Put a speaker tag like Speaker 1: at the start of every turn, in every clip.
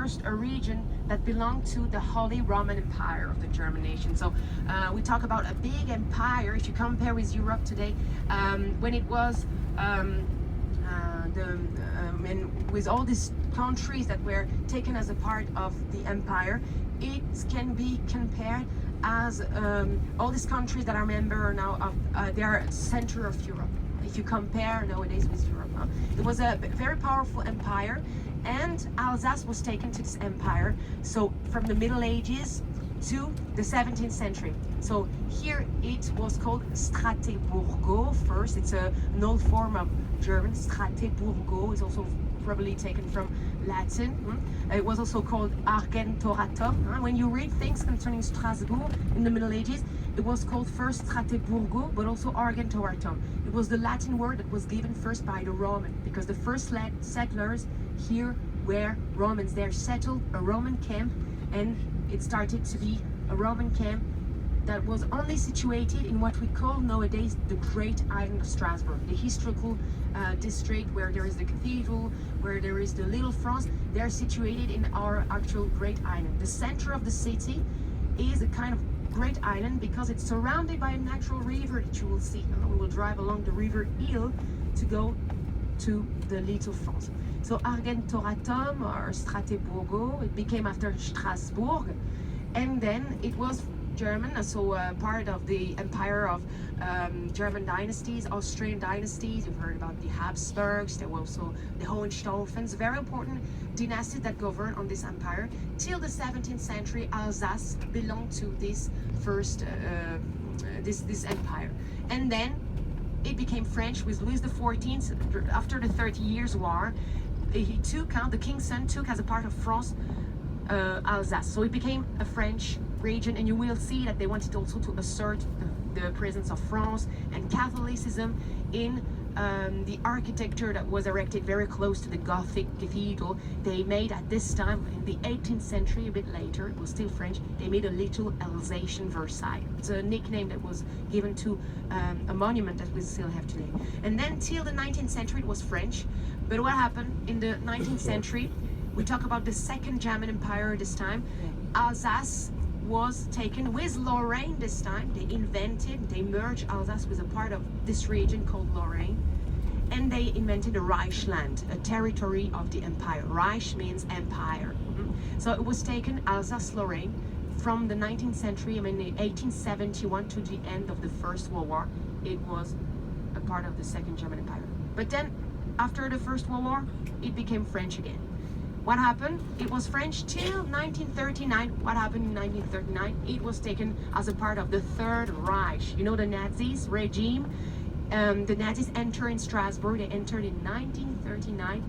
Speaker 1: first a region that belonged to the Holy Roman Empire of the German nation. So we talk about a big empire. If you compare with Europe today, when it was and with all these countries that were taken as a part of the empire, it can be compared as all these countries that are member now of they are center of Europe. If you compare nowadays with Europe, it was a very powerful empire, and Alsace was taken to this empire. So from the Middle Ages to the 17th century. So here it was called Strasbourg first. It's an old form of German. Strasbourg is also probably taken from Latin. It was also called Argentoratum. When you read things concerning Strasbourg in the Middle Ages, it was called first Strasbourg, but also Argentoratum. It was the Latin word that was given first by the Roman, because the first settlers here were Romans. They settled a Roman camp, and it started to be a Roman camp that was only situated in what we call nowadays the Great Island of Strasbourg, the historical district where there is the cathedral, where there is the Little France. They're situated in our actual Great Island. The center of the city is a kind of Great Island because it's surrounded by a natural river that you will see. We will drive along the river Hill to go to the Little France. So Argentoratum or Strasbourg, it became after Strasbourg, and then it was German, so part of the empire of German dynasties, Austrian dynasties. You've heard about the Habsburgs. There were also the Hohenstaufens, very important dynasties that governed on this empire. Till the 17th century, Alsace belonged to this first this empire, and then it became French with Louis XIV after the 30 Years' War. He took the king's son took as a part of France Alsace, so it became a French region, and you will see that they wanted also to assert the presence of France and Catholicism in the architecture that was erected very close to the Gothic cathedral. They made at this time, in the 18th century, a bit later, it was still French, they made a little Alsatian Versailles. It's a nickname that was given to a monument that we still have today. And then till the 19th century it was French. But what happened in the 19th century, we talk about the Second German Empire this time. Alsace was taken with Lorraine this time. They merged Alsace with a part of this region called Lorraine, and they invented the Reichsland, a territory of the empire. Reich means empire. So it was taken, Alsace-Lorraine, from the 19th century, in 1871 to the end of the First World War. It was a part of the Second German Empire. But then, after the First World War, it became French again. What happened? It was French till 1939. What happened in 1939? It was taken as a part of the Third Reich. You know, the Nazis regime. The Nazis entered in Strasbourg. They entered in 1939,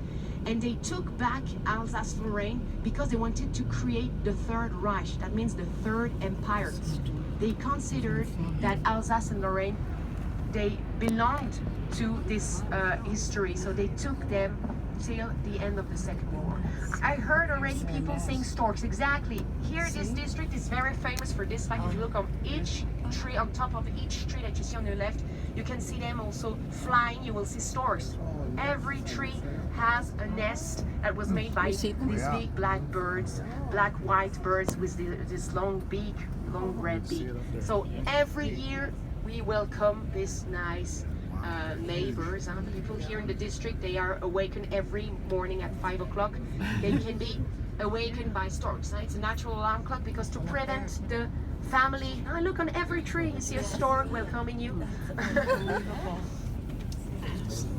Speaker 1: and they took back Alsace-Lorraine because they wanted to create the Third Reich. That means the Third Empire. They considered that Alsace and Lorraine, they belonged to this history, so they took them till the end of the Second World War. I heard already people saying storks. Exactly. Here, this district is very famous for this fact. If you look on each tree, on top of each tree that you see on your left, you can see them also flying. You will see storks. Every tree has a nest that was made by these big black birds, black-white birds with this long beak, long red beak. So every year we welcome this nice neighbors, people here in the district. They are awakened every morning at 5 o'clock. They can be awakened by storks. It's a natural alarm clock because to prevent the family. Look, on every tree you see a stork welcoming you.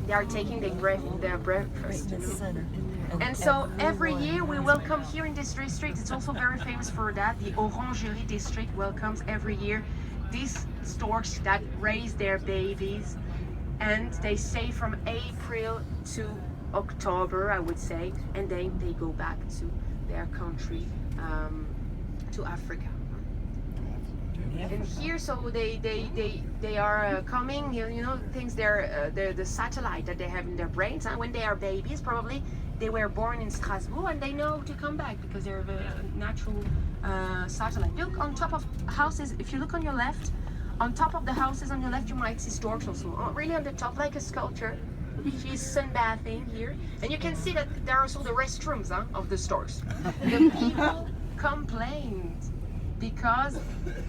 Speaker 1: They are taking their breakfast. And so every year we welcome here in this district. It's also very famous for that. The Orangerie district welcomes every year these storks that raise their babies. And they stay from April to October, I would say, and then they go back to their country, to Africa. And here, so they are coming. You know, things. They're the satellite that they have in their brains. And when they are babies, probably they were born in Strasbourg, and they know to come back because they're a natural satellite. Look on top of houses. If you look on your left. On top of the houses on your left, you might see storks also. Really on the top, like a sculpture. She's sunbathing here, and you can see that there are also the restrooms of the storks. The people complained because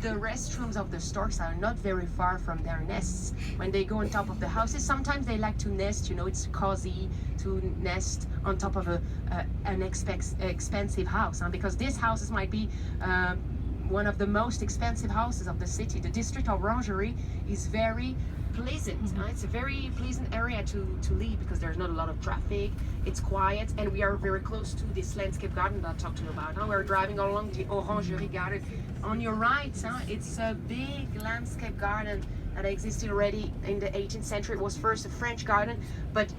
Speaker 1: the restrooms of the storks are not very far from their nests. When they go on top of the houses, sometimes they like to nest, you know, it's cozy to nest on top of an expensive house, because these houses might be one of the most expensive houses of the city. The district of Orangerie is very pleasant. It's a very pleasant area to live because there's not a lot of traffic. It's quiet, and we are very close to this landscape garden that I talked to you about. Now we're driving along the Orangerie garden. On your right, it's a big landscape garden that existed already in the 18th century. It was first a French garden, but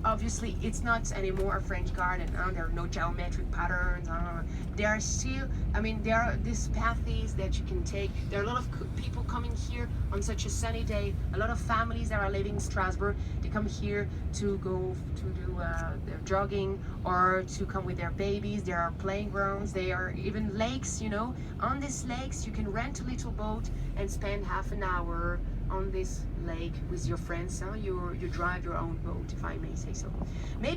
Speaker 1: obviously it's not anymore a French garden. There are no geometric patterns. There are still, there are these paths that you can take. There are a lot of people coming here on such a sunny day. A lot of families that are living in Strasbourg, they come here to go to do their jogging or to come with their babies. There are playgrounds. There are even lakes, you know. On these lakes you can rent a little boat and spend half an hour on this lake with your friends. You drive your own boat, if I may say so. Maybe